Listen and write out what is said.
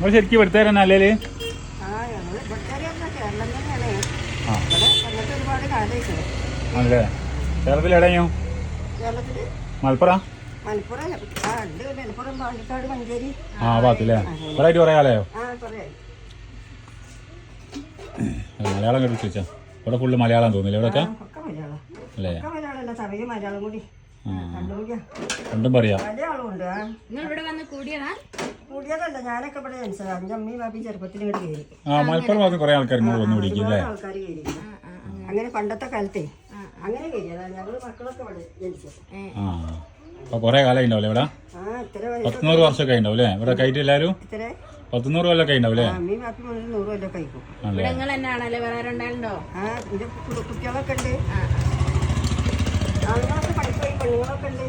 നിങ്ങൾ ശരിക്കും ഇവിടുത്തെ അല്ലേ? കേരളം തന്നെയാണ്. ഒരുപാട് കാലമായിട്ടുണ്ട്. ആണല്ലേ? കേരളത്തിലെവിടെയോ? കേരളത്തില് മലപ്പുറം? മലപ്പുറം ഉണ്ട്. മലപ്പുറം, പാലക്കാട്, മഞ്ചേരി. ആ ഭാഗത്തില്ലേ? ഇവിടെ ആയിട്ട് കുറേ കാലമായോ? മലയാളം കേട്ട് ചോദിച്ചാ ഇവിടെ ഫുള്ള് മലയാളം തോന്നില്ല ഇവിടെയൊക്കെ? അല്ലേ? മലയാളം കൂടി രണ്ടും പറയാം. കൂടിയതല്ല, ഞാനൊക്കെ ഇവിടെ ജനിച്ചതാ. എൻ്റെ അമ്മയും ബാപ്പി ചെറുപ്പത്തിൽ ഇങ്ങോട്ട് കയറി. മലപ്പുറം ഭാഗത്ത് കുറെ ആൾക്കാർ ഇങ്ങോട്ട് വന്ന് പിടിക്കും അല്ലേ? ആൾക്കാർ കയറി. അങ്ങനെ പണ്ടത്തെ കാലത്തെ അങ്ങനെ കയറിയതാ. ഞങ്ങള് മക്കളൊക്കെ ഇവിടെ ജനിച്ചത്. അപ്പൊ കൊറേ കാലം ഉണ്ടാവില്ലേ ഇവിടെ? 100 വർഷമൊക്കെ ഉണ്ടാവും അല്ലേ ഇവിടെ കയറ്റി എല്ലാവരും? 100 കൊല്ലൊക്കെ ഉണ്ടാവില്ലേ? അമ്മയും ബാപ്പി 100 കൊല്ലം കഴിക്കും. കുട്ടികളൊക്കെ ഉണ്ട്, ആളുകളൊക്കെ പഠിപ്പോയി, പെണ്ണുങ്ങളൊക്കെ ഉണ്ട്.